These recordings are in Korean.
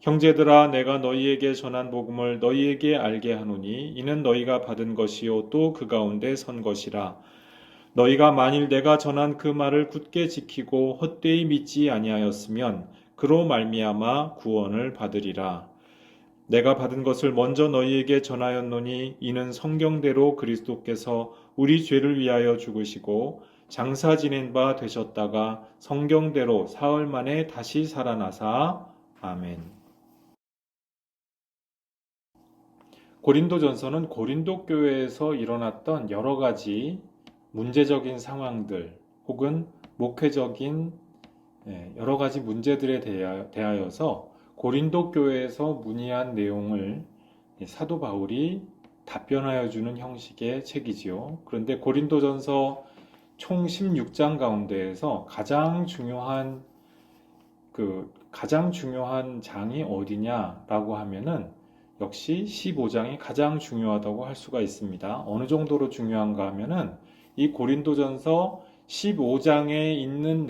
형제들아 내가 너희에게 전한 복음을 너희에게 알게 하노니 이는 너희가 받은 것이요 또 그 가운데 선 것이라. 너희가 만일 내가 전한 그 말을 굳게 지키고 헛되이 믿지 아니하였으면 그로 말미암아 구원을 받으리라. 내가 받은 것을 먼저 너희에게 전하였노니 이는 성경대로 그리스도께서 우리 죄를 위하여 죽으시고 장사 지낸 바 되셨다가 성경대로 사흘 만에 다시 살아나사. 아멘. 고린도전서는 고린도 교회에서 일어났던 여러 가지 문제적인 상황들 혹은 목회적인 여러 가지 문제들에 대하여서 고린도 교회에서 문의한 내용을 사도 바울이 답변하여 주는 형식의 책이지요. 그런데 고린도전서 총 16장 가운데에서 가장 중요한 장이 어디냐라고 하면은 역시 15장이 가장 중요하다고 할 수가 있습니다. 어느 정도로 중요한가 하면은 이 고린도전서 15장에 있는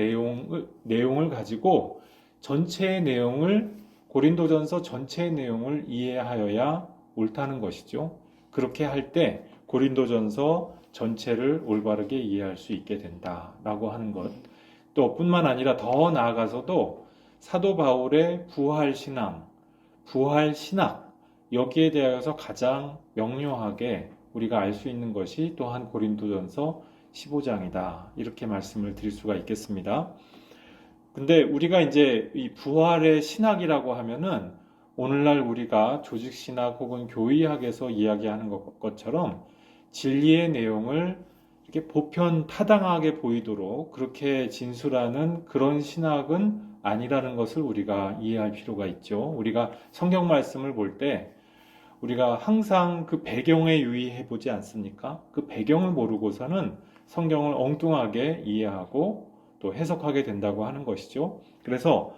내용을 가지고 고린도전서 전체의 내용을 이해하여야 옳다는 것이죠. 그렇게 할 때 고린도전서 전체를 올바르게 이해할 수 있게 된다라고 하는 것. 또 뿐만 아니라 더 나아가서도 사도 바울의 부활 신학, 여기에 대해서 가장 명료하게 우리가 알 수 있는 것이 또한 고린도전서 15장이다. 이렇게 말씀을 드릴 수가 있겠습니다. 근데 우리가 이제 이 부활의 신학이라고 하면은 오늘날 우리가 조직신학 혹은 교의학에서 이야기하는 것처럼 진리의 내용을 이렇게 보편 타당하게 보이도록 그렇게 진술하는 그런 신학은 아니라는 것을 우리가 이해할 필요가 있죠. 우리가 성경 말씀을 볼 때 우리가 항상 그 배경에 유의해 보지 않습니까? 그 배경을 모르고서는 성경을 엉뚱하게 이해하고 또 해석하게 된다고 하는 것이죠. 그래서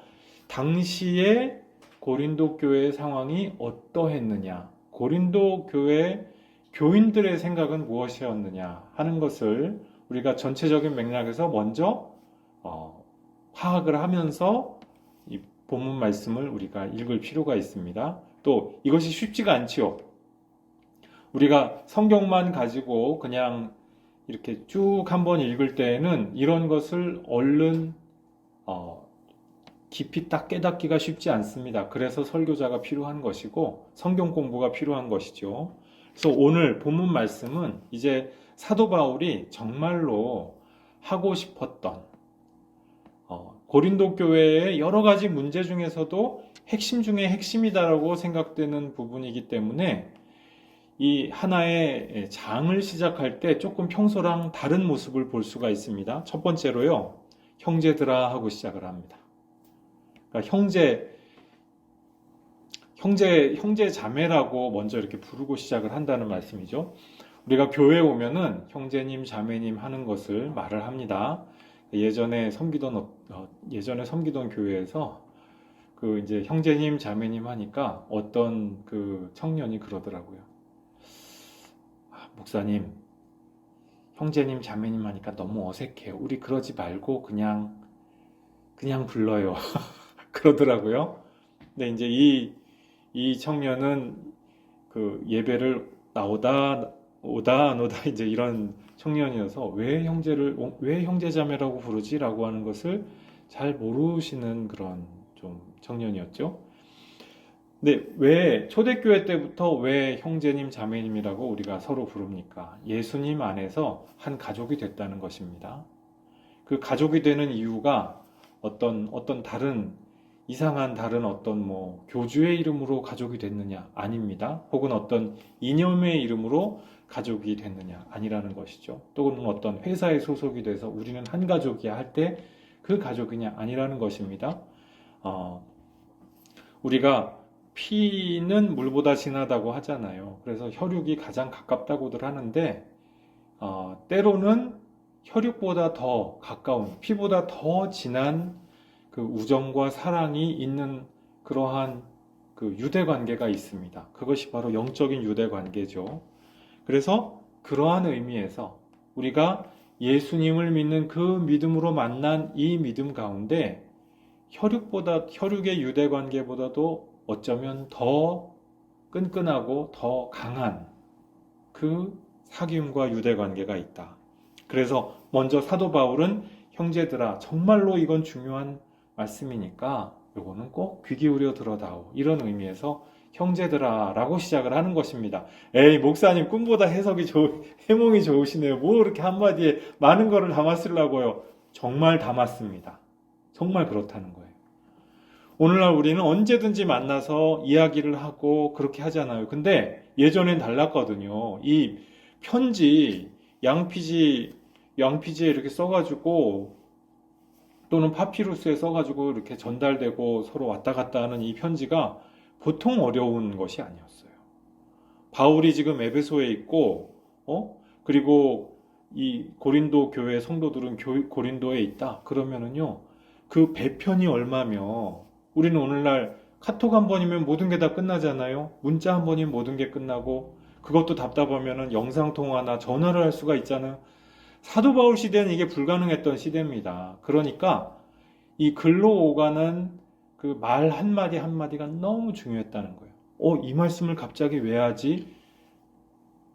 당시에 고린도 교회의 상황이 어떠했느냐, 고린도 교회 교인들의 생각은 무엇이었느냐 하는 것을 우리가 전체적인 맥락에서 먼저 파악을 하면서 이 본문 말씀을 우리가 읽을 필요가 있습니다. 또 이것이 쉽지가 않지요. 우리가 성경만 가지고 그냥 이렇게 쭉 한번 읽을 때에는 이런 것을 얼른 깊이 딱 깨닫기가 쉽지 않습니다. 그래서 설교자가 필요한 것이고 성경 공부가 필요한 것이죠. 그래서 오늘 본문 말씀은 이제 사도 바울이 정말로 하고 싶었던 고린도 교회의 여러 가지 문제 중에서도 핵심 중에 핵심이다라고 생각되는 부분이기 때문에 이 하나의 장을 시작할 때 조금 평소랑 다른 모습을 볼 수가 있습니다. 첫 번째로요, 형제들아 하고 시작을 합니다. 그러니까 형제 자매라고 먼저 이렇게 부르고 시작을 한다는 말씀이죠. 우리가 교회에 오면은 형제님, 자매님 하는 것을 말을 합니다. 예전에 섬기던 교회에서 그 이제 형제님, 자매님 하니까 어떤 그 청년이 그러더라고요. 목사님, 형제님, 자매님 하니까 너무 어색해요. 우리 그러지 말고 그냥 불러요. 그러더라고요. 근데 이제 이 청년은 그 예배를 오다 안 오다 이제 이런 청년이어서 왜 형제자매라고 부르지라고 하는 것을 잘 모르시는 그런 좀 청년이었죠. 근데 왜 초대교회 때부터 왜 형제님 자매님이라고 우리가 서로 부릅니까? 예수님 안에서 한 가족이 됐다는 것입니다. 그 가족이 되는 이유가 어떤 다른 이상한 다른 어떤 뭐 교주의 이름으로 가족이 됐느냐? 아닙니다. 혹은 어떤 이념의 이름으로 가족이 됐느냐? 아니라는 것이죠. 또는 어떤 회사에 소속이 돼서 우리는 한 가족이야 할 때 그 가족이냐? 아니라는 것입니다. 우리가 피는 물보다 진하다고 하잖아요. 그래서 혈육이 가장 가깝다고들 하는데 때로는 혈육보다 더 가까운 피보다 더 진한 그 우정과 사랑이 있는 그러한 그 유대 관계가 있습니다. 그것이 바로 영적인 유대 관계죠. 그래서 그러한 의미에서 우리가 예수님을 믿는 그 믿음으로 만난 이 믿음 가운데 혈육의 유대 관계보다도 어쩌면 더 끈끈하고 더 강한 그 사귐과 유대 관계가 있다. 그래서 먼저 사도 바울은 형제들아, 정말로 이건 중요한 말씀이니까 요거는 꼭 귀 기울여 들어다오. 이런 의미에서 형제들아 라고 시작을 하는 것입니다. 에이, 목사님 꿈보다 해몽이 좋으시네요. 뭐 이렇게 한마디에 많은 거를 담았으려고요. 정말 담았습니다. 정말 그렇다는 거예요. 오늘날 우리는 언제든지 만나서 이야기를 하고 그렇게 하잖아요. 근데 예전엔 달랐거든요. 이 편지, 양피지에 이렇게 써가지고 또는 파피루스에 써가지고 이렇게 전달되고 서로 왔다 갔다 하는 이 편지가 보통 어려운 것이 아니었어요. 바울이 지금 에베소에 있고, 그리고 이 고린도 교회 성도들은 고린도에 있다. 그러면은요, 그 배편이 얼마며, 우리는 오늘날 카톡 한 번이면 모든 게 다 끝나잖아요. 문자 한 번이면 모든 게 끝나고, 그것도 답답하면은 영상통화나 전화를 할 수가 있잖아요. 사도 바울 시대는 이게 불가능했던 시대입니다. 그러니까 이 글로 오가는 그 말 한마디 한마디가 너무 중요했다는 거예요. 이 말씀을 갑자기 왜 하지?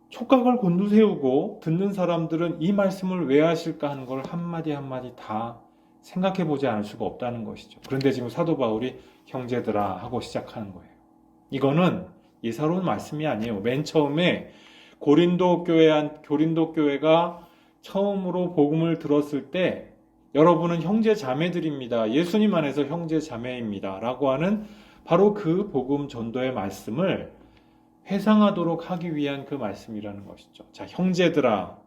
촉각을 곤두세우고 듣는 사람들은 이 말씀을 왜 하실까 하는 걸 한마디 한마디 다 생각해 보지 않을 수가 없다는 것이죠. 그런데 지금 사도 바울이 형제들아 하고 시작하는 거예요. 이거는 예사로운 말씀이 아니에요. 맨 처음에 고린도 교회가 처음으로 복음을 들었을 때 여러분은 형제 자매들입니다. 예수님 안에서 형제 자매입니다. 라고 하는 바로 그 복음 전도의 말씀을 회상하도록 하기 위한 그 말씀이라는 것이죠. 자, 형제들아,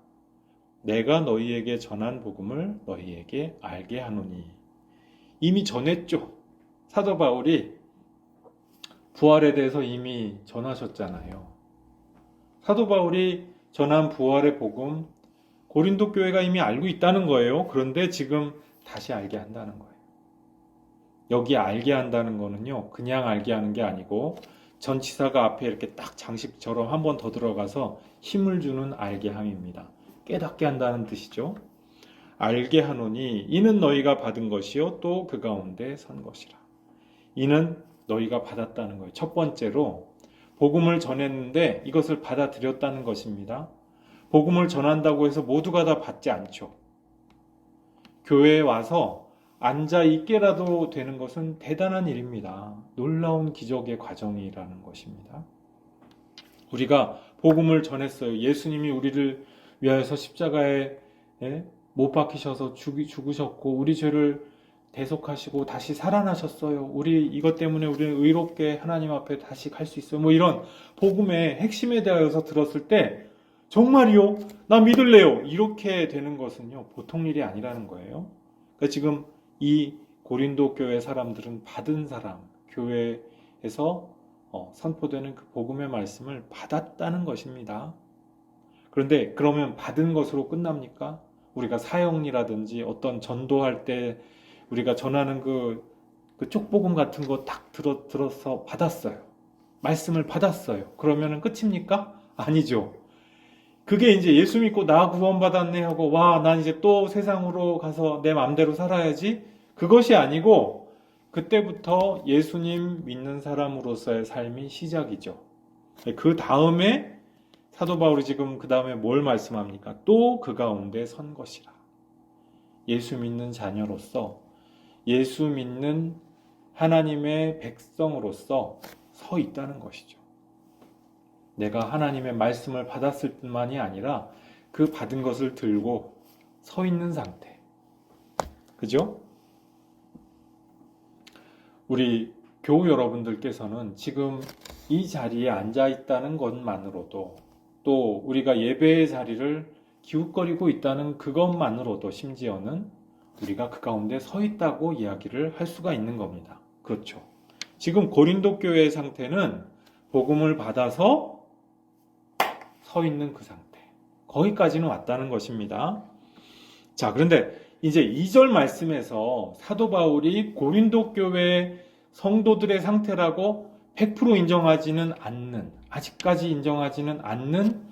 내가 너희에게 전한 복음을 너희에게 알게 하노니. 이미 전했죠. 사도 바울이 부활에 대해서 이미 전하셨잖아요. 사도 바울이 전한 부활의 복음, 고린도 교회가 이미 알고 있다는 거예요. 그런데 지금 다시 알게 한다는 거예요. 여기 알게 한다는 거는요, 그냥 알게 하는 게 아니고 전치사가 앞에 이렇게 딱 장식처럼 한 번 더 들어가서 힘을 주는 알게 함입니다. 깨닫게 한다는 뜻이죠. 알게 하노니 이는 너희가 받은 것이요 또 그 가운데 선 것이라. 이는 너희가 받았다는 거예요. 첫 번째로 복음을 전했는데 이것을 받아들였다는 것입니다. 복음을 전한다고 해서 모두가 다 받지 않죠. 교회에 와서 앉아 있게라도 되는 것은 대단한 일입니다. 놀라운 기적의 과정이라는 것입니다. 우리가 복음을 전했어요. 예수님이 우리를 위하여서 십자가에 못 박히셔서 죽으셨고 우리 죄를 대속하시고 다시 살아나셨어요. 이것 때문에 우리는 의롭게 하나님 앞에 다시 갈 수 있어요. 뭐 이런 복음의 핵심에 대하여서 들었을 때 정말이요? 나 믿을래요. 이렇게 되는 것은요, 보통 일이 아니라는 거예요. 그러니까 지금 이 고린도 교회 사람들은 받은 사람, 교회에서 선포되는 그 복음의 말씀을 받았다는 것입니다. 그런데 그러면 받은 것으로 끝납니까? 우리가 사형이라든지 어떤 전도할 때 우리가 전하는 그 쪽복음 같은 거 딱 들어서 받았어요. 말씀을 받았어요. 그러면 끝입니까? 아니죠. 그게 이제 예수 믿고 나 구원받았네 하고 난 이제 또 세상으로 가서 내 마음대로 살아야지. 그것이 아니고 그때부터 예수님 믿는 사람으로서의 삶이 시작이죠. 그 다음에 사도 바울이 지금 그 다음에 뭘 말씀합니까? 또 그 가운데 선 것이라. 예수 믿는 자녀로서 예수 믿는 하나님의 백성으로서 서 있다는 것이죠. 내가 하나님의 말씀을 받았을 뿐만이 아니라 그 받은 것을 들고 서 있는 상태. 그죠? 우리 교우 여러분들께서는 지금 이 자리에 앉아 있다는 것만으로도 또 우리가 예배의 자리를 기웃거리고 있다는 그것만으로도 심지어는 우리가 그 가운데 서 있다고 이야기를 할 수가 있는 겁니다. 그렇죠. 지금 고린도 교회의 상태는 복음을 받아서 서 있는 그 상태. 거기까지는 왔다는 것입니다. 자, 그런데 이제 2절 말씀에서 사도 바울이 고린도 교회 성도들의 상태라고 100% 인정하지는 않는, 아직까지 인정하지는 않는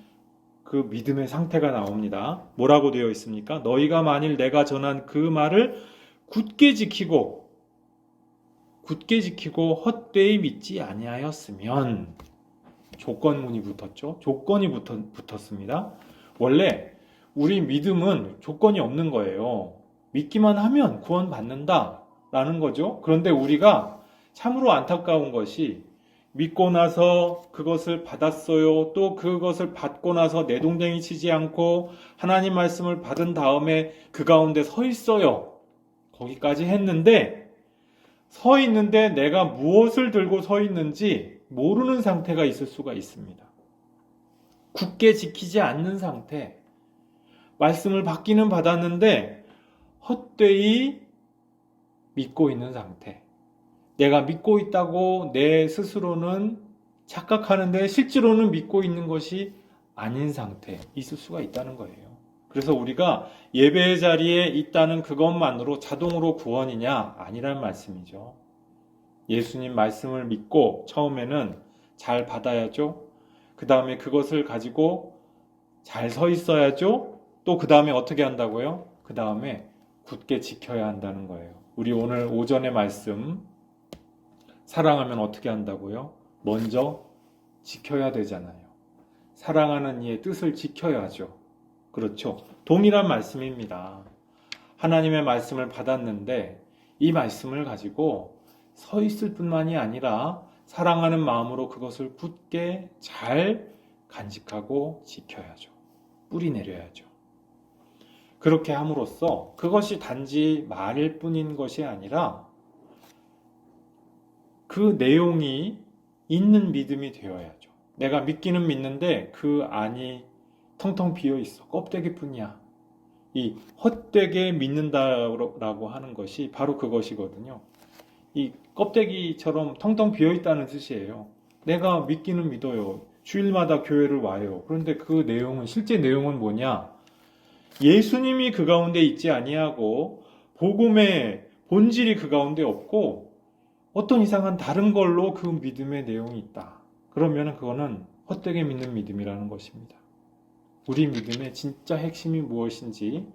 그 믿음의 상태가 나옵니다. 뭐라고 되어 있습니까? 너희가 만일 내가 전한 그 말을 굳게 지키고 굳게 지키고 헛되이 믿지 아니하였으면 조건문이 붙었죠. 조건이 붙었습니다. 원래 우리 믿음은 조건이 없는 거예요. 믿기만 하면 구원받는다 라는 거죠. 그런데 우리가 참으로 안타까운 것이 믿고 나서 그것을 받았어요. 또 그것을 받고 나서 내동댕이 치지 않고 하나님 말씀을 받은 다음에 그 가운데 서 있어요. 거기까지 했는데 서 있는데 내가 무엇을 들고 서 있는지 모르는 상태가 있을 수가 있습니다. 굳게 지키지 않는 상태. 말씀을 받기는 받았는데 헛되이 믿고 있는 상태. 내가 믿고 있다고 내 스스로는 착각하는데 실제로는 믿고 있는 것이 아닌 상태 있을 수가 있다는 거예요. 그래서 우리가 예배의 자리에 있다는 그것만으로 자동으로 구원이냐? 아니란 말씀이죠. 예수님 말씀을 믿고 처음에는 잘 받아야죠. 그 다음에 그것을 가지고 잘 서 있어야죠. 또 그 다음에 어떻게 한다고요? 그 다음에 굳게 지켜야 한다는 거예요. 우리 오늘 오전의 말씀 사랑하면 어떻게 한다고요? 먼저 지켜야 되잖아요. 사랑하는 이의 뜻을 지켜야죠. 그렇죠. 동일한 말씀입니다. 하나님의 말씀을 받았는데 이 말씀을 가지고 서 있을 뿐만이 아니라 사랑하는 마음으로 그것을 굳게 잘 간직하고 지켜야죠. 뿌리 내려야죠. 그렇게 함으로써 그것이 단지 말일 뿐인 것이 아니라 그 내용이 있는 믿음이 되어야죠. 내가 믿기는 믿는데 그 안이 텅텅 비어 있어. 껍데기뿐이야. 이 헛되게 믿는다라고 하는 것이 바로 그것이거든요. 이 껍데기처럼 텅텅 비어 있다는 뜻이에요. 내가 믿기는 믿어요. 주일마다 교회를 와요. 그런데 그 내용은 실제 내용은 뭐냐? 예수님이 그 가운데 있지 아니하고 복음의 본질이 그 가운데 없고 어떤 이상한 다른 걸로 그 믿음의 내용이 있다. 그러면 그거는 헛되게 믿는 믿음이라는 것입니다. 우리 믿음의 진짜 핵심이 무엇인지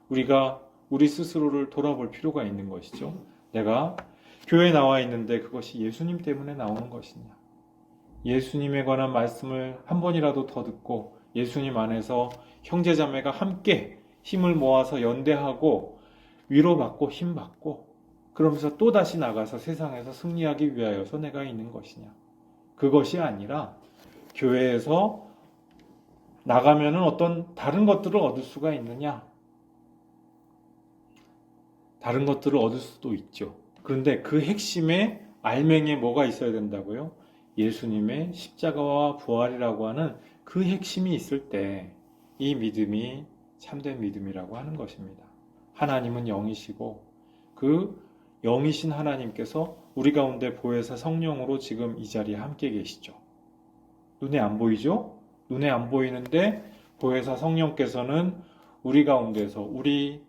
우리가 우리 스스로를 돌아볼 필요가 있는 것이죠. 내가 교회에 나와 있는데 그것이 예수님 때문에 나오는 것이냐. 예수님에 관한 말씀을 한 번이라도 더 듣고 예수님 안에서 형제자매가 함께 힘을 모아서 연대하고 위로받고 힘받고 그러면서 또다시 나가서 세상에서 승리하기 위하여서 내가 있는 것이냐. 그것이 아니라 교회에서 나가면은 어떤 다른 것들을 얻을 수가 있느냐? 다른 것들을 얻을 수도 있죠. 그런데 그 핵심에 알맹이에 뭐가 있어야 된다고요? 예수님의 십자가와 부활이라고 하는 그 핵심이 있을 때 이 믿음이 참된 믿음이라고 하는 것입니다. 하나님은 영이시고 그 영이신 하나님께서 우리 가운데 보혜사 성령으로 지금 이 자리에 함께 계시죠. 눈에 안 보이죠? 눈에 안 보이는데 보혜사 성령께서는 우리 가운데서 우리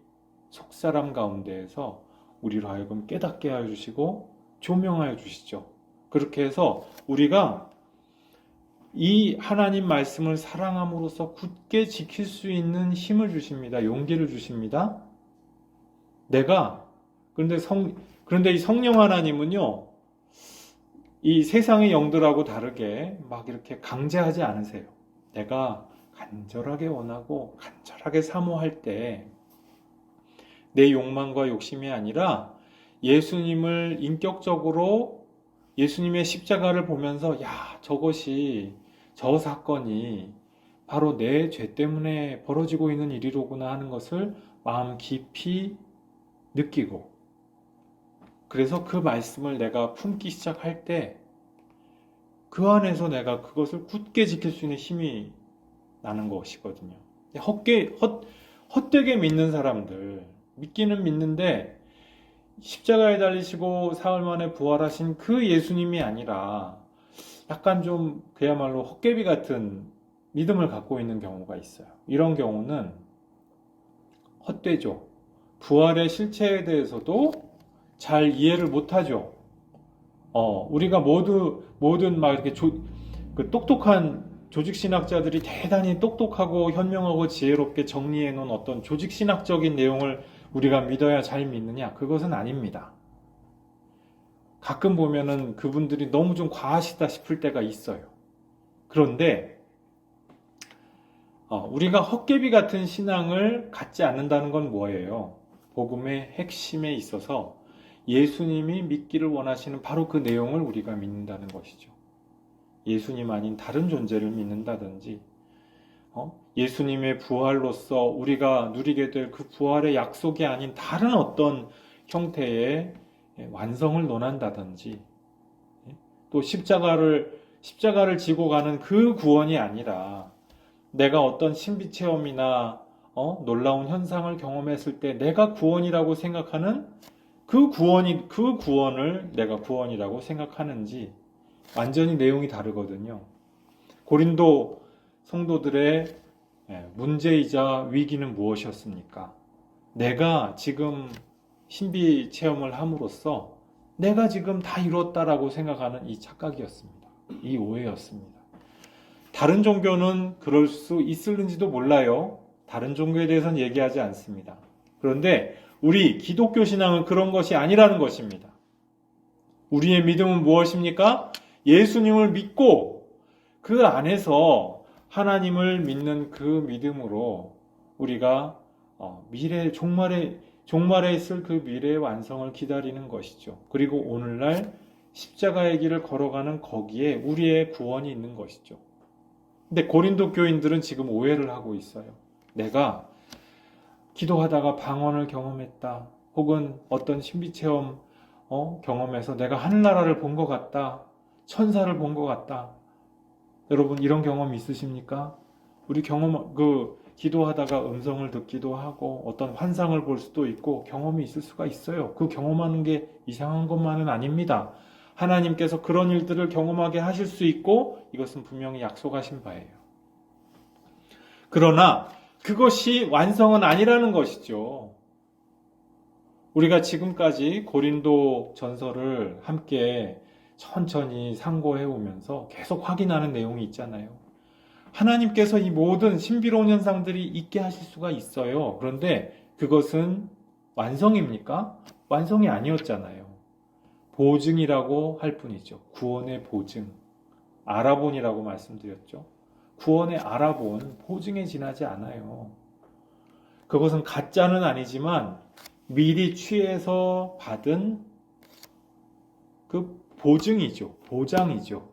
속사람 가운데에서 우리로 하여금 깨닫게 하여 주시고 조명하여 주시죠. 그렇게 해서 우리가 이 하나님 말씀을 사랑함으로써 굳게 지킬 수 있는 힘을 주십니다. 용기를 주십니다. 그런데 이 성령 하나님은요, 이 세상의 영들하고 다르게 막 이렇게 강제하지 않으세요. 내가 간절하게 원하고 간절하게 사모할 때 내 욕망과 욕심이 아니라 예수님을 인격적으로 예수님의 십자가를 보면서 저 사건이 바로 내 죄 때문에 벌어지고 있는 일이로구나 하는 것을 마음 깊이 느끼고 그래서 그 말씀을 내가 품기 시작할 때 그 안에서 내가 그것을 굳게 지킬 수 있는 힘이 나는 것이거든요. 헛되게 믿는 사람들, 믿기는 믿는데 십자가에 달리시고 사흘 만에 부활하신 그 예수님이 아니라 약간 좀 그야말로 헛개비 같은 믿음을 갖고 있는 경우가 있어요. 이런 경우는 헛되죠. 부활의 실체에 대해서도 잘 이해를 못하죠. 우리가 모든 막 이렇게 똑똑한 조직신학자들이 대단히 똑똑하고 현명하고 지혜롭게 정리해 놓은 어떤 조직신학적인 내용을 우리가 믿어야 잘 믿느냐? 그것은 아닙니다. 가끔 보면은 그분들이 너무 좀 과하시다 싶을 때가 있어요. 그런데 우리가 헛개비 같은 신앙을 갖지 않는다는 건 뭐예요? 복음의 핵심에 있어서 예수님이 믿기를 원하시는 바로 그 내용을 우리가 믿는다는 것이죠. 예수님 아닌 다른 존재를 믿는다든지, 예수님의 부활로서 우리가 누리게 될 그 부활의 약속이 아닌 다른 어떤 형태의 완성을 논한다든지, 또 십자가를 지고 가는 그 구원이 아니라 내가 어떤 신비 체험이나 놀라운 현상을 경험했을 때 내가 구원이라고 생각하는 그 구원을 내가 구원이라고 생각하는지 완전히 내용이 다르거든요. 고린도 성도들의 문제이자 위기는 무엇이었습니까? 내가 지금 신비 체험을 함으로써 내가 지금 다 이뤘다라고 생각하는 이 착각이었습니다. 이 오해였습니다. 다른 종교는 그럴 수 있을는지도 몰라요. 다른 종교에 대해서는 얘기하지 않습니다. 그런데 우리 기독교 신앙은 그런 것이 아니라는 것입니다. 우리의 믿음은 무엇입니까? 예수님을 믿고 그 안에서 하나님을 믿는 그 믿음으로 우리가 미래 종말에 있을 그 미래의 완성을 기다리는 것이죠. 그리고 오늘날 십자가의 길을 걸어가는 거기에 우리의 구원이 있는 것이죠. 근데 고린도 교인들은 지금 오해를 하고 있어요. 내가 기도하다가 방언을 경험했다. 혹은 어떤 신비체험 경험해서 내가 하늘나라를 본 것 같다. 천사를 본 것 같다. 여러분 이런 경험 있으십니까? 우리 기도하다가 음성을 듣기도 하고 어떤 환상을 볼 수도 있고 경험이 있을 수가 있어요. 그 경험하는 게 이상한 것만은 아닙니다. 하나님께서 그런 일들을 경험하게 하실 수 있고 이것은 분명히 약속하신 바예요. 그러나 그것이 완성은 아니라는 것이죠. 우리가 지금까지 고린도 전서를 함께 천천히 상고해 오면서 계속 확인하는 내용이 있잖아요. 하나님께서 이 모든 신비로운 현상들이 있게 하실 수가 있어요. 그런데 그것은 완성입니까? 완성이 아니었잖아요. 보증이라고 할 뿐이죠. 구원의 보증. 아라본이라고 말씀드렸죠. 구원의 아라본, 보증에 지나지 않아요. 그것은 가짜는 아니지만 미리 취해서 받은 그 보증이죠. 보장이죠.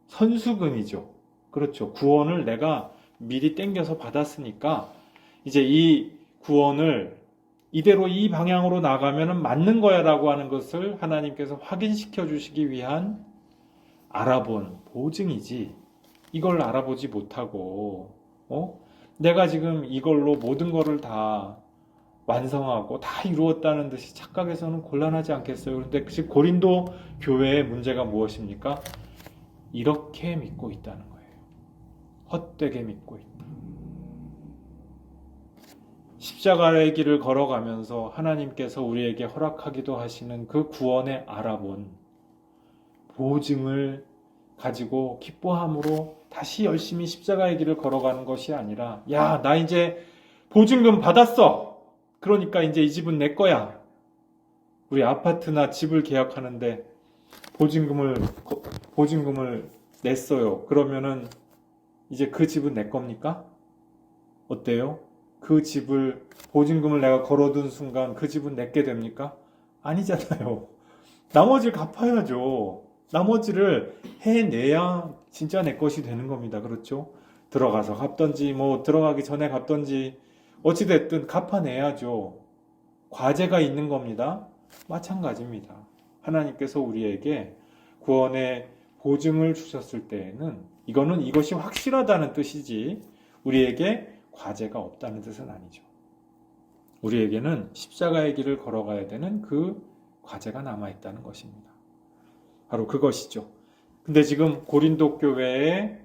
선수금이죠. 그렇죠. 구원을 내가 미리 땡겨서 받았으니까 이제 이 구원을 이대로 이 방향으로 나가면 맞는 거야 라고 하는 것을 하나님께서 확인시켜 주시기 위한 알아본 보증이지 이걸 알아보지 못하고 내가 지금 이걸로 모든 거를 다 완성하고 다 이루었다는 듯이 착각해서는 곤란하지 않겠어요? 그런데 지금 고린도 교회의 문제가 무엇입니까? 이렇게 믿고 있다는 거예요. 헛되게 믿고 있다. 십자가의 길을 걸어가면서 하나님께서 우리에게 허락하기도 하시는 그 구원의 알아본 보증을 가지고 기뻐함으로 다시 열심히 십자가의 길을 걸어가는 것이 아니라 나 이제 보증금 받았어. 그러니까 이제 이 집은 내 거야. 우리 아파트나 집을 계약하는데 보증금을 냈어요. 그러면은 이제 그 집은 내 겁니까? 어때요? 그 집을 보증금을 내가 걸어둔 순간 그 집은 내게 됩니까? 아니잖아요. 나머지를 갚아야죠. 나머지를 해내야 진짜 내 것이 되는 겁니다. 그렇죠? 들어가서 갚던지 들어가기 전에 갚던지 어찌됐든 갚아내야죠. 과제가 있는 겁니다. 마찬가지입니다. 하나님께서 우리에게 구원의 보증을 주셨을 때에는 이것이 확실하다는 뜻이지 우리에게 과제가 없다는 뜻은 아니죠. 우리에게는 십자가의 길을 걸어가야 되는 그 과제가 남아있다는 것입니다. 바로 그것이죠. 근데 지금 고린도 교회의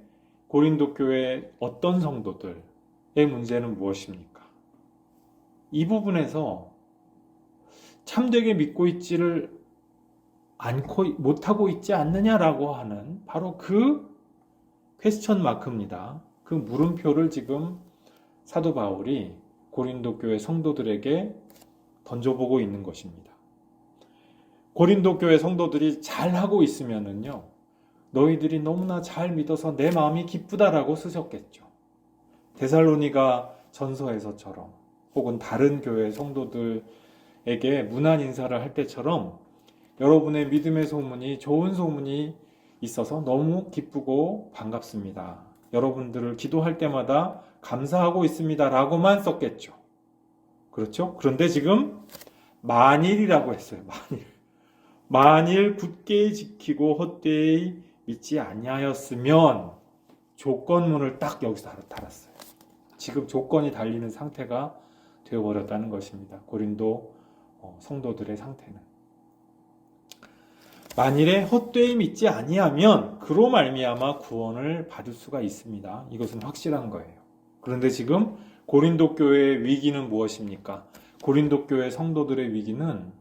어떤 성도들의 문제는 무엇입니까? 이 부분에서 참되게 믿고 있지를 못하고 있지 않느냐라고 하는 바로 그 퀘스천 마크입니다. 그 물음표를 지금 사도 바울이 고린도 교회 성도들에게 던져보고 있는 것입니다. 고린도 교회 성도들이 잘하고 있으면은요, 너희들이 너무나 잘 믿어서 내 마음이 기쁘다라고 쓰셨겠죠. 데살로니가 전서에서처럼 혹은 다른 교회 성도들에게 문안 인사를 할 때처럼 여러분의 믿음의 소문이 좋은 소문이 있어서 너무 기쁘고 반갑습니다. 여러분들을 기도할 때마다 감사하고 있습니다. 라고만 썼겠죠. 그렇죠? 그런데 지금 만일이라고 했어요. 만일 굳게 지키고 헛되이 믿지 아니하였으면 조건문을 딱 여기서 달았어요. 지금 조건이 달리는 상태가 되어버렸다는 것입니다. 고린도 성도들의 상태는. 만일에 헛되이 믿지 아니하면 그로 말미암아 구원을 받을 수가 있습니다. 이것은 확실한 거예요. 그런데 지금 고린도 교회의 위기는 무엇입니까? 고린도 교회 성도들의 위기는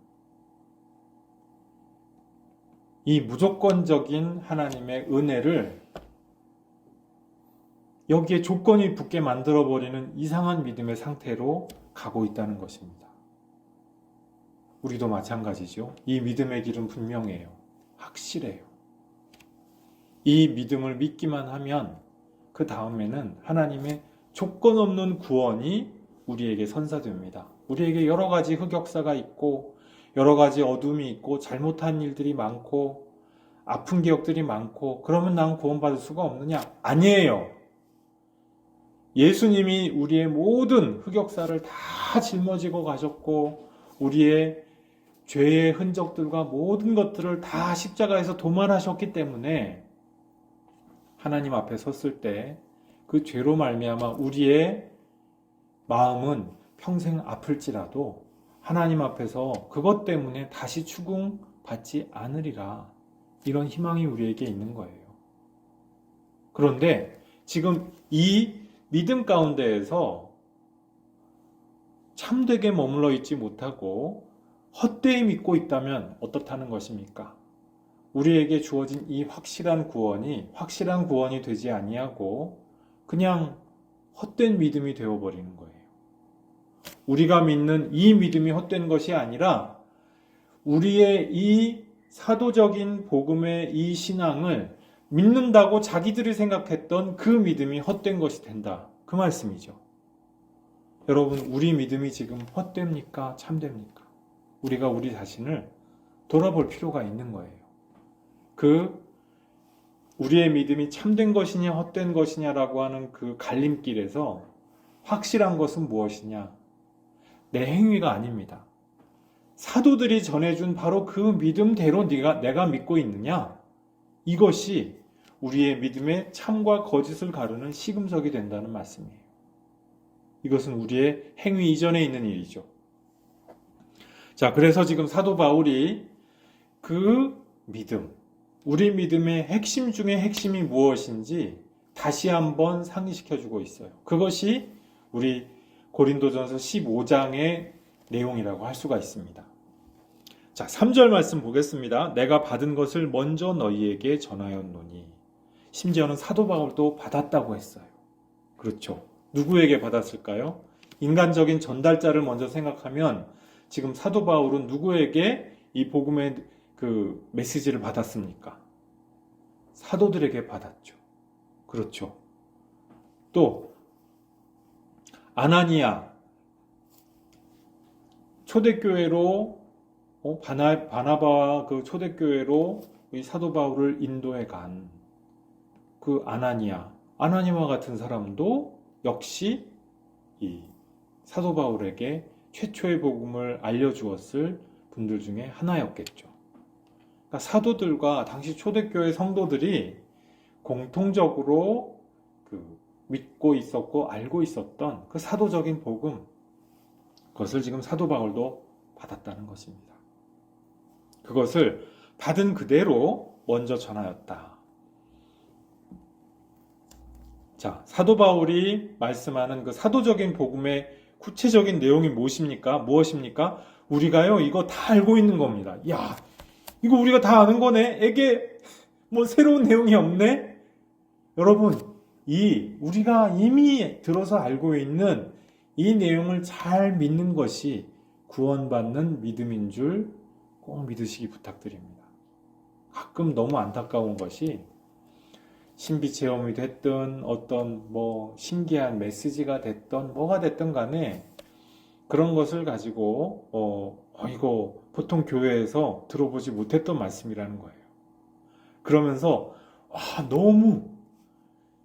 이 무조건적인 하나님의 은혜를 여기에 조건이 붙게 만들어버리는 이상한 믿음의 상태로 가고 있다는 것입니다. 우리도 마찬가지죠. 이 믿음의 길은 분명해요. 확실해요. 이 믿음을 믿기만 하면 그 다음에는 하나님의 조건 없는 구원이 우리에게 선사됩니다. 우리에게 여러 가지 흑역사가 있고 여러 가지 어둠이 있고 잘못한 일들이 많고 아픈 기억들이 많고 그러면 난 구원받을 수가 없느냐? 아니에요. 예수님이 우리의 모든 흑역사를 다 짊어지고 가셨고 우리의 죄의 흔적들과 모든 것들을 다 십자가에서 도말하셨기 때문에 하나님 앞에 섰을 때 그 죄로 말미암아 우리의 마음은 평생 아플지라도 하나님 앞에서 그것 때문에 다시 추궁받지 않으리라. 이런 희망이 우리에게 있는 거예요. 그런데 지금 이 믿음 가운데에서 참되게 머물러 있지 못하고 헛되이 믿고 있다면 어떻다는 것입니까? 우리에게 주어진 이 확실한 구원이 되지 아니하고 그냥 헛된 믿음이 되어버리는 거예요. 우리가 믿는 이 믿음이 헛된 것이 아니라 우리의 이 사도적인 복음의 이 신앙을 믿는다고 자기들이 생각했던 그 믿음이 헛된 것이 된다. 그 말씀이죠. 여러분, 우리 믿음이 지금 헛됩니까? 참됩니까? 우리가 우리 자신을 돌아볼 필요가 있는 거예요. 우리의 믿음이 참된 것이냐 헛된 것이냐라고 하는 그 갈림길에서 확실한 것은 무엇이냐? 내 행위가 아닙니다. 사도들이 전해준 바로 그 믿음대로 내가 믿고 있느냐? 이것이 우리의 믿음의 참과 거짓을 가르는 시금석이 된다는 말씀이에요. 이것은 우리의 행위 이전에 있는 일이죠. 자, 그래서 지금 사도 바울이 그 믿음, 우리 믿음의 핵심 중에 핵심이 무엇인지 다시 한번 상기시켜주고 있어요. 그것이 우리 고린도전서 15장의 내용이라고 할 수가 있습니다. 자, 3절 말씀 보겠습니다. 내가 받은 것을 먼저 너희에게 전하였노니. 심지어는 사도 바울도 받았다고 했어요. 그렇죠. 누구에게 받았을까요? 인간적인 전달자를 먼저 생각하면 지금 사도 바울은 누구에게 이 복음의 그 메시지를 받았습니까? 사도들에게 받았죠. 그렇죠. 또 아나니아 초대교회로 바나바와 그 초대교회로 이 사도 바울을 인도해 간 그 아나니아와 같은 사람도 역시 이 사도 바울에게 최초의 복음을 알려주었을 분들 중에 하나였겠죠. 그러니까 사도들과 당시 초대교회 성도들이 공통적으로 믿고 있었고 알고 있었던 그 사도적인 복음, 그것을 지금 사도 바울도 받았다는 것입니다. 그것을 받은 그대로 먼저 전하였다. 자, 사도 바울이 말씀하는 그 사도적인 복음의 구체적인 내용이 무엇입니까? 우리가요, 이거 다 알고 있는 겁니다. 야, 이거 우리가 다 아는 거네? 에게 뭐 새로운 내용이 없네? 여러분, 우리가 이미 들어서 알고 있는 이 내용을 잘 믿는 것이 구원받는 믿음인 줄 꼭 믿으시기 부탁드립니다. 가끔 너무 안타까운 것이 신비 체험이 됐든 어떤 뭐 신기한 메시지가 됐든 뭐가 됐든 간에 그런 것을 가지고 이거 보통 교회에서 들어보지 못했던 말씀이라는 거예요. 그러면서 너무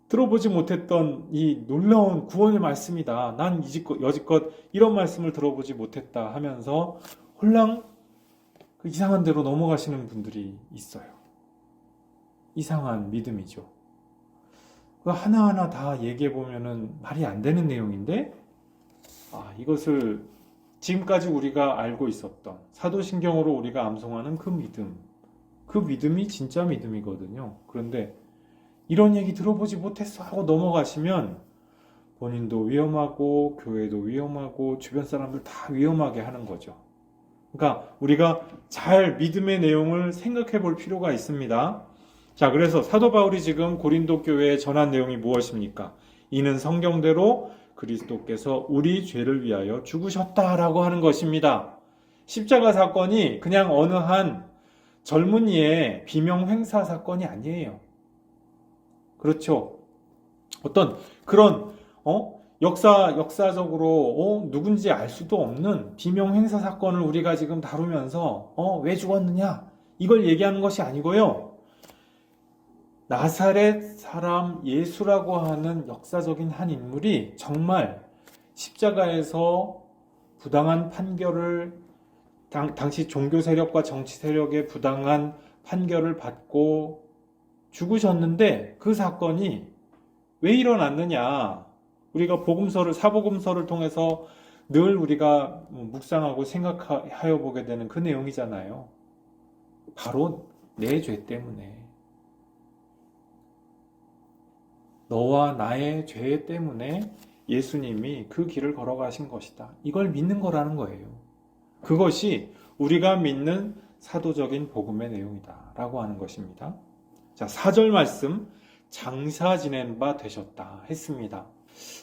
들어보지 못했던 이 놀라운 구원의 말씀이다. 난 여지껏 이런 말씀을 들어보지 못했다 하면서 홀랑 그 이상한 대로 넘어가시는 분들이 있어요. 이상한 믿음이죠. 그 하나하나 다 얘기해 보면은 말이 안 되는 내용인데, 이것을 지금까지 우리가 알고 있었던 사도신경으로 우리가 암송하는 그 믿음이 진짜 믿음이거든요. 그런데 이런 얘기 들어보지 못했어 하고 넘어가시면 본인도 위험하고 교회도 위험하고 주변 사람들 다 위험하게 하는 거죠. 그러니까 우리가 잘 믿음의 내용을 생각해 볼 필요가 있습니다. 자, 그래서 사도 바울이 지금 고린도 교회에 전한 내용이 무엇입니까? 이는 성경대로 그리스도께서 우리 죄를 위하여 죽으셨다라고 하는 것입니다. 십자가 사건이 그냥 어느 한 젊은이의 비명 횡사 사건이 아니에요. 그렇죠? 어떤 그런 역사적으로 누군지 알 수도 없는 비명 횡사 사건을 우리가 지금 다루면서 왜 죽었느냐 이걸 얘기하는 것이 아니고요. 나사렛 사람 예수라고 하는 역사적인 한 인물이 정말 십자가에서 부당한 판결을 당시 종교 세력과 정치 세력의 부당한 판결을 받고 죽으셨는데 그 사건이 왜 일어났느냐? 우리가 사복음서를 통해서 늘 우리가 묵상하고 생각하여 보게 되는 그 내용이잖아요. 바로 내 죄 때문에. 너와 나의 죄 때문에 예수님이 그 길을 걸어가신 것이다. 이걸 믿는 거라는 거예요. 그것이 우리가 믿는 사도적인 복음의 내용이다. 라고 하는 것입니다. 자, 4절 말씀, 장사 지낸 바 되셨다 했습니다.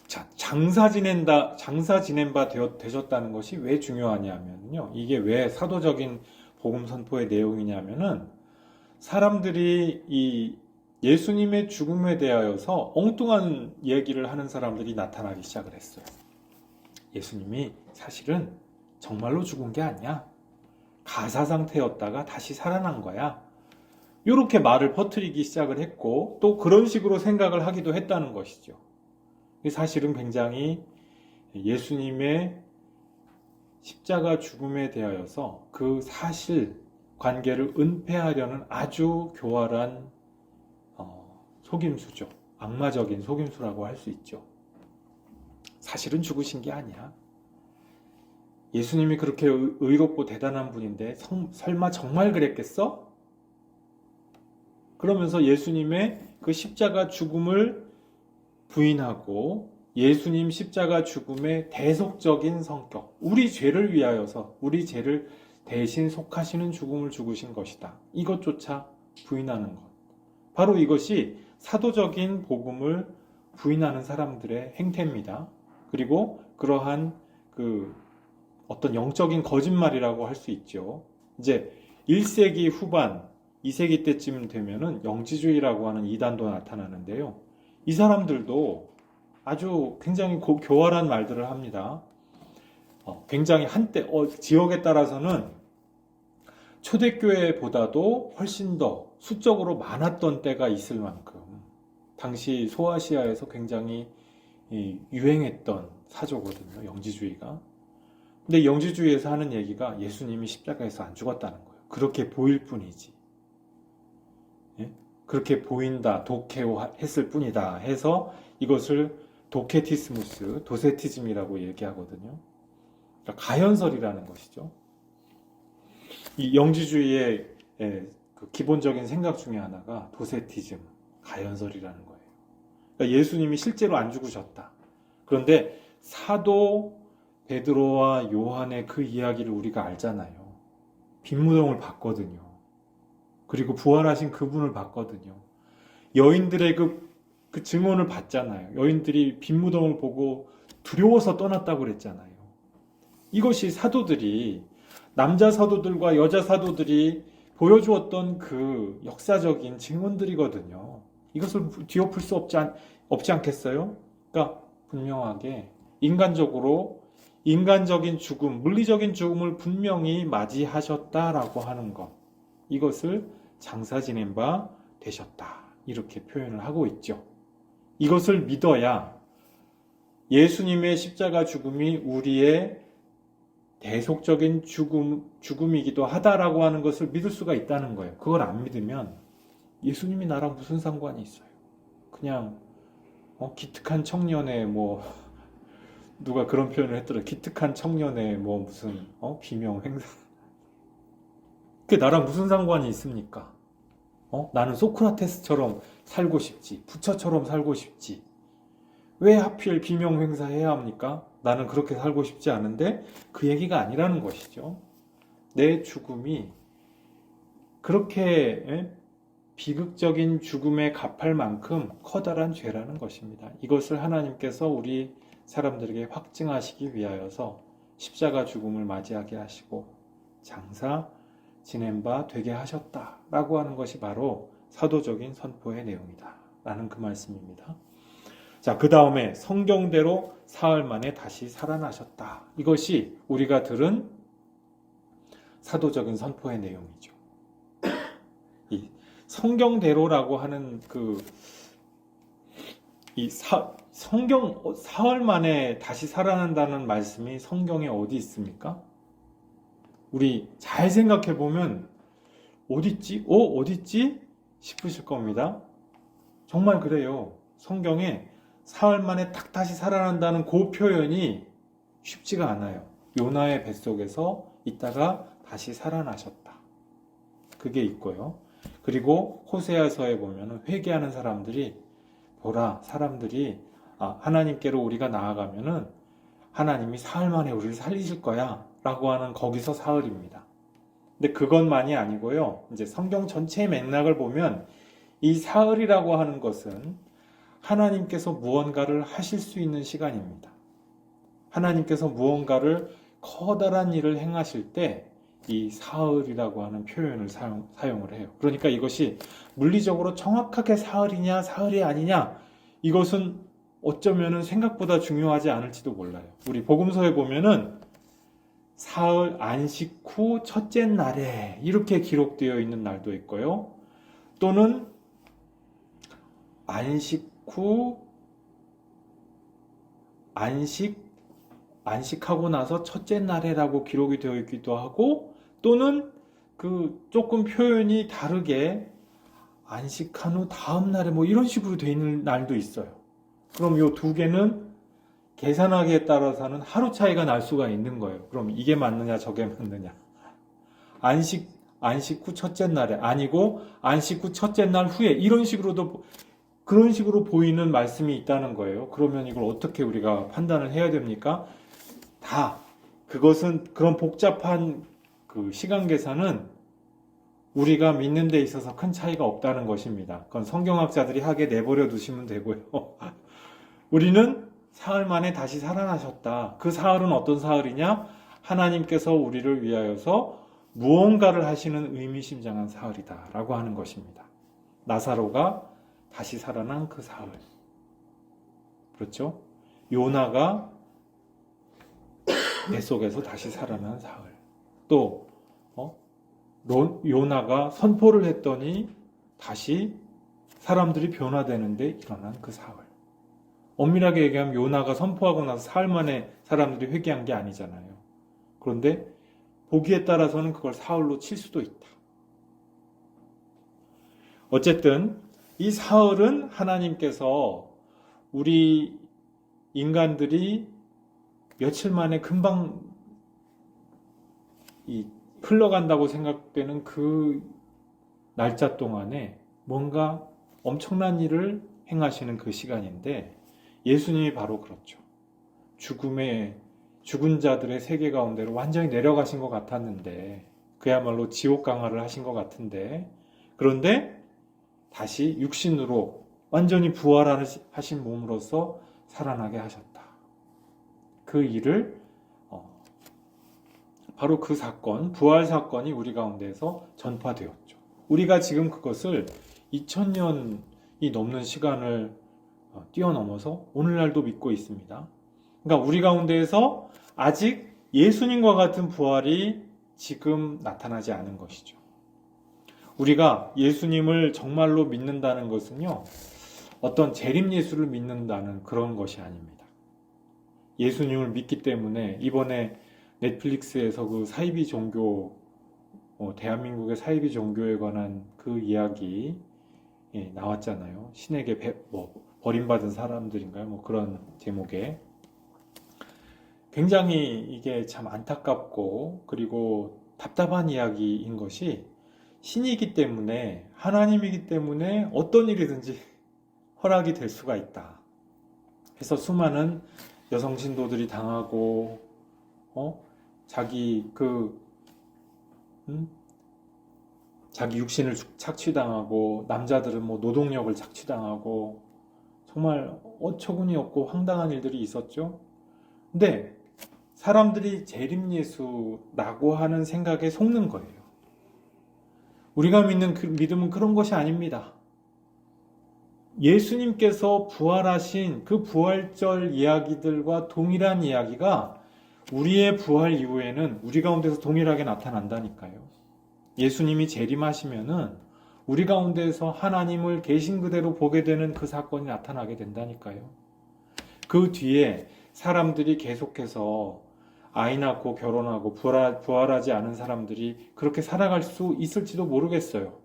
자, 장사 지낸 바 되셨다는 것이 왜 중요하냐면요. 이게 왜 사도적인 복음 선포의 내용이냐면은 사람들이 이 예수님의 죽음에 대하여서 엉뚱한 얘기를 하는 사람들이 나타나기 시작을 했어요. 예수님이 사실은 정말로 죽은 게 아니야. 가사 상태였다가 다시 살아난 거야. 이렇게 말을 퍼뜨리기 시작을 했고 또 그런 식으로 생각을 하기도 했다는 것이죠. 사실은 굉장히 예수님의 십자가 죽음에 대하여서 그 사실 관계를 은폐하려는 아주 교활한 속임수죠. 악마적인 속임수라고 할 수 있죠. 사실은 죽으신 게 아니야. 예수님이 그렇게 의롭고 대단한 분인데 설마 정말 그랬겠어? 그러면서 예수님의 그 십자가 죽음을 부인하고 예수님 십자가 죽음의 대속적인 성격, 우리 죄를 위하여서 우리 죄를 대신 속하시는 죽음을 죽으신 것이다. 이것조차 부인하는 것. 바로 이것이 사도적인 복음을 부인하는 사람들의 행태입니다. 그리고 그러한 어떤 영적인 거짓말이라고 할 수 있죠. 이제 1세기 후반, 2세기 때쯤 되면은 영지주의라고 하는 이단도 나타나는데요. 이 사람들도 아주 굉장히 교활한 말들을 합니다. 굉장히 한때 지역에 따라서는 초대교회보다도 훨씬 더 수적으로 많았던 때가 있을 만큼 당시 소아시아에서 굉장히 유행했던 사조거든요. 영지주의가. 근데 영지주의에서 하는 얘기가 예수님이 십자가에서 안 죽었다는 거예요. 그렇게 보일 뿐이지. 예? 그렇게 보인다, 독해했을 뿐이다 해서 이것을 도케티스무스, 도세티즘이라고 얘기하거든요. 그러니까 가현설이라는 것이죠. 이 영지주의의 그 기본적인 생각 중에 하나가 도세티즘, 가현설이라는 거예요. 그러니까 예수님이 실제로 안 죽으셨다. 그런데 사도 베드로와 요한의 그 이야기를 우리가 알잖아요. 빈무덤을 봤거든요. 그리고 부활하신 그분을 봤거든요. 여인들의 그 증언을 봤잖아요. 여인들이 빈무덤을 보고 두려워서 떠났다고 그랬잖아요. 이것이 사도들이 남자 사도들과 여자 사도들이 보여주었던 그 역사적인 증언들이거든요. 이것을 뒤엎을 수 없지 않겠어요? 그러니까 분명하게 인간적인 죽음, 물리적인 죽음을 분명히 맞이하셨다라고 하는 것, 이것을 장사 지낸 바 되셨다, 이렇게 표현을 하고 있죠. 이것을 믿어야 예수님의 십자가 죽음이 우리의 대속적인 죽음이기도 하다라고 하는 것을 믿을 수가 있다는 거예요. 그걸 안 믿으면 예수님이 나랑 무슨 상관이 있어요? 그냥 기특한 청년의 누가 그런 표현을 했더라. 기특한 청년의 무슨 비명 행사. 그게 나랑 무슨 상관이 있습니까? 나는 소크라테스처럼 살고 싶지. 부처처럼 살고 싶지. 왜 하필 비명 행사해야 합니까? 나는 그렇게 살고 싶지 않은데 그 얘기가 아니라는 것이죠. 내 죽음이 그렇게 비극적인 죽음에 갚을 만큼 커다란 죄라는 것입니다. 이것을 하나님께서 우리 사람들에게 확증하시기 위하여서 십자가 죽음을 맞이하게 하시고 장사 지낸 바 되게 하셨다라고 하는 것이 바로 사도적인 선포의 내용이다 라는 그 말씀입니다. 자, 그 다음에 성경대로 사흘 만에 다시 살아나셨다. 이것이 우리가 들은 사도적인 선포의 내용이죠. 이 성경대로라고 하는 성경 사흘 만에 다시 살아난다는 말씀이 성경에 어디 있습니까? 우리 잘 생각해 보면 어딨지? 어딨지? 싶으실 겁니다. 정말 그래요. 성경에 사흘 만에 딱 다시 살아난다는 그 표현이 쉽지가 않아요. 요나의 뱃속에서 있다가 다시 살아나셨다. 그게 있고요. 그리고 호세아서에 보면 회개하는 사람들이 보라, 사람들이 하나님께로 우리가 나아가면은 하나님이 사흘 만에 우리를 살리실 거야 라고 하는 거기서 사흘입니다. 근데 그것만이 아니고요. 이제 성경 전체의 맥락을 보면 이 사흘이라고 하는 것은 하나님께서 무언가를 하실 수 있는 시간입니다. 하나님께서 무언가를 커다란 일을 행하실 때 이 사흘이라고 하는 표현을 사용을 해요. 그러니까 이것이 물리적으로 정확하게 사흘이냐 사흘이 아니냐, 이것은 어쩌면은 생각보다 중요하지 않을지도 몰라요. 우리 복음서에 보면은 사흘 안식 후 첫째 날에 이렇게 기록되어 있는 날도 있고요. 또는 안식하고 나서 첫째 날에라고 기록이 되어 있기도 하고, 또는 조금 표현이 다르게 안식한 후 다음 날에 이런 식으로 되어 있는 날도 있어요. 그럼 이 두 개는 계산하기에 따라서는 하루 차이가 날 수가 있는 거예요. 그럼 이게 맞느냐 저게 맞느냐. 안식 후 첫째 날에 아니고 안식 후 첫째 날 후에, 그런 식으로 보이는 말씀이 있다는 거예요. 그러면 이걸 어떻게 우리가 판단을 해야 됩니까? 그것은 그런 복잡한 시간 계산은 우리가 믿는 데 있어서 큰 차이가 없다는 것입니다. 그건 성경학자들이 하게 내버려 두시면 되고요. 우리는 사흘 만에 다시 살아나셨다. 그 사흘은 어떤 사흘이냐? 하나님께서 우리를 위하여서 무언가를 하시는 의미심장한 사흘이다 라고 하는 것입니다. 나사로가 다시 살아난 그 사흘. 그렇죠? 요나가 뱃속에서 다시 살아난 사흘. 또 요나가 선포를 했더니 다시 사람들이 변화되는데 일어난 그 사흘. 엄밀하게 얘기하면 요나가 선포하고 나서 사흘 만에 사람들이 회개한 게 아니잖아요. 그런데 보기에 따라서는 그걸 사흘로 칠 수도 있다. 어쨌든 이 사흘은 하나님께서 우리 인간들이 며칠 만에 금방 흘러간다고 생각되는 그 날짜 동안에 뭔가 엄청난 일을 행하시는 그 시간인데, 예수님이 바로 그렇죠. 죽은 자들의 세계 가운데로 완전히 내려가신 것 같았는데, 그야말로 지옥 강화를 하신 것 같은데, 그런데 다시 육신으로 완전히 부활하신 몸으로서 살아나게 하셨다. 그 일을 바로 그 사건, 부활 사건이 우리 가운데에서 전파되었죠. 우리가 지금 그것을 2000년이 넘는 시간을 뛰어넘어서 오늘날도 믿고 있습니다. 그러니까 우리 가운데에서 아직 예수님과 같은 부활이 지금 나타나지 않은 것이죠. 우리가 예수님을 정말로 믿는다는 것은요, 어떤 재림 예수를 믿는다는 그런 것이 아닙니다. 예수님을 믿기 때문에 이번에 넷플릭스에서 그 사이비 종교, 대한민국의 사이비 종교에 관한 그 이야기 나왔잖아요. 신에게 버림받은 사람들인가요? 뭐 그런 제목에. 굉장히 이게 참 안타깝고 그리고 답답한 이야기인 것이 신이기 때문에, 하나님이기 때문에 어떤 일이든지 허락이 될 수가 있다. 그래서 수많은 여성 신도들이 당하고, 자기 육신을 착취당하고, 남자들은 뭐 노동력을 착취당하고, 정말 어처구니 없고 황당한 일들이 있었죠. 근데 사람들이 재림 예수라고 하는 생각에 속는 거예요. 우리가 믿는 그 믿음은 그런 것이 아닙니다. 예수님께서 부활하신 그 부활절 이야기들과 동일한 이야기가 우리의 부활 이후에는 우리 가운데서 동일하게 나타난다니까요. 예수님이 재림하시면은 우리 가운데에서 하나님을 계신 그대로 보게 되는 그 사건이 나타나게 된다니까요. 그 뒤에 사람들이 계속해서 아이 낳고 결혼하고 부활하지 않은 사람들이 그렇게 살아갈 수 있을지도 모르겠어요.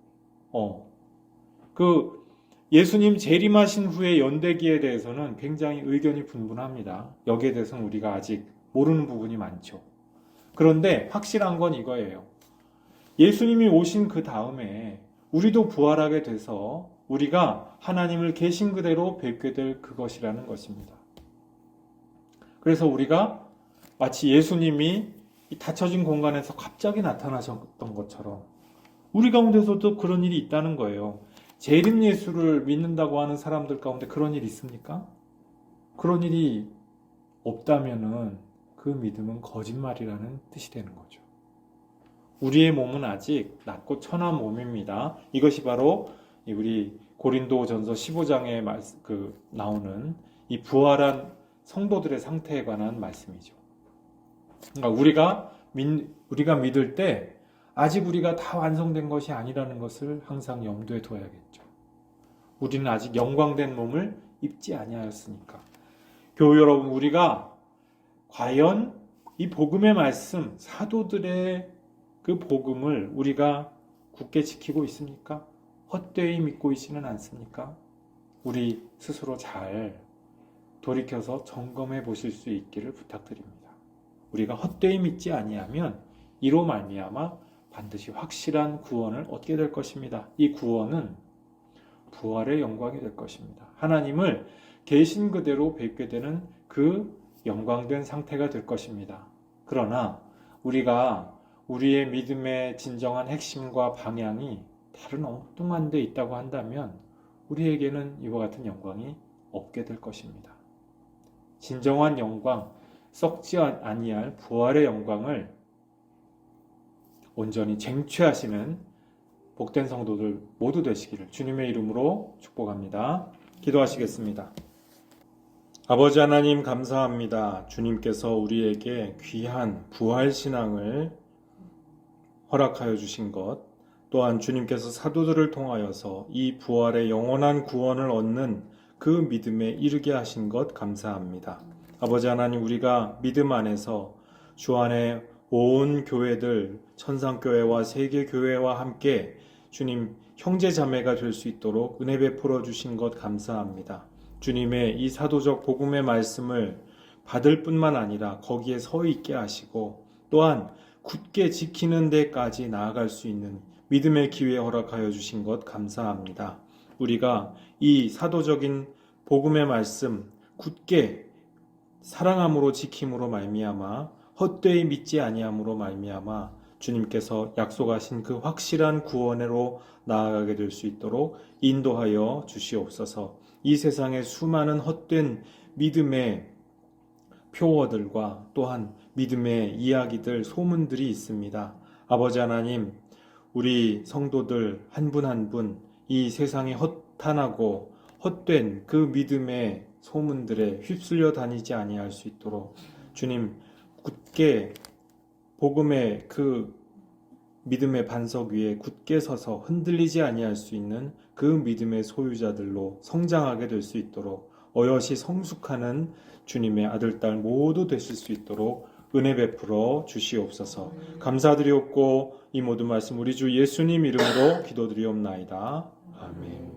예수님 재림하신 후의 연대기에 대해서는 굉장히 의견이 분분합니다. 여기에 대해서는 우리가 아직 모르는 부분이 많죠. 그런데 확실한 건 이거예요. 예수님이 오신 그 다음에 우리도 부활하게 돼서 우리가 하나님을 계신 그대로 뵙게 될 그것이라는 것입니다. 그래서 우리가 마치 예수님이 이 닫혀진 공간에서 갑자기 나타나셨던 것처럼 우리 가운데서도 그런 일이 있다는 거예요. 재림 예수를 믿는다고 하는 사람들 가운데 그런 일이 있습니까? 그런 일이 없다면은 그 믿음은 거짓말이라는 뜻이 되는 거죠. 우리의 몸은 아직 낮고 천한 몸입니다. 이것이 바로 우리 고린도전서 15장에 나오는 이 부활한 성도들의 상태에 관한 말씀이죠. 그러니까 우리가 믿을 때 아직 우리가 다 완성된 것이 아니라는 것을 항상 염두에 둬야겠죠. 우리는 아직 영광된 몸을 입지 아니하였으니까. 교우 여러분, 우리가 과연 이 복음의 말씀, 사도들의 그 복음을 우리가 굳게 지키고 있습니까? 헛되이 믿고 있지는 않습니까? 우리 스스로 잘 돌이켜서 점검해 보실 수 있기를 부탁드립니다. 우리가 헛되이 믿지 아니하면 이로 말미암아 반드시 확실한 구원을 얻게 될 것입니다. 이 구원은 부활의 영광이 될 것입니다. 하나님을 계신 그대로 뵙게 되는 그 영광된 상태가 될 것입니다. 그러나 우리가 우리의 믿음의 진정한 핵심과 방향이 다른 엉뚱한 데 있다고 한다면 우리에게는 이와 같은 영광이 없게 될 것입니다. 진정한 영광, 썩지 아니할 부활의 영광을 온전히 쟁취하시는 복된 성도들 모두 되시기를 주님의 이름으로 축복합니다. 기도하시겠습니다. 아버지 하나님 감사합니다. 주님께서 우리에게 귀한 부활신앙을 허락하여 주신 것, 또한 주님께서 사도들을 통하여서 이 부활의 영원한 구원을 얻는 그 믿음에 이르게 하신 것 감사합니다. 아버지 하나님, 우리가 믿음 안에서 주 안에 온 교회들, 천상교회와 세계교회와 함께 주님 형제자매가 될 수 있도록 은혜 베풀어 주신 것 감사합니다. 주님의 이 사도적 복음의 말씀을 받을 뿐만 아니라 거기에 서 있게 하시고 또한 굳게 지키는 데까지 나아갈 수 있는 믿음의 기회 허락하여 주신 것 감사합니다. 우리가 이 사도적인 복음의 말씀 굳게 사랑함으로 지킴으로 말미암아 헛되이 믿지 아니함으로 말미암아 주님께서 약속하신 그 확실한 구원으로 나아가게 될 수 있도록 인도하여 주시옵소서. 이 세상에 수많은 헛된 믿음의 표어들과 또한 믿음의 이야기들, 소문들이 있습니다. 아버지 하나님, 우리 성도들 한 분 한 분 이 세상에 허탄하고 헛된 그 믿음의 소문들에 휩쓸려 다니지 아니할 수 있도록 주님 굳게 복음의 그 믿음의 반석 위에 굳게 서서 흔들리지 아니할 수 있는 그 믿음의 소유자들로 성장하게 될 수 있도록 어여시 성숙하는 주님의 아들, 딸 모두 되실 수 있도록 은혜 베풀어 주시옵소서. 감사드리옵고 이 모든 말씀 우리 주 예수님 이름으로 기도드리옵나이다. 아멘.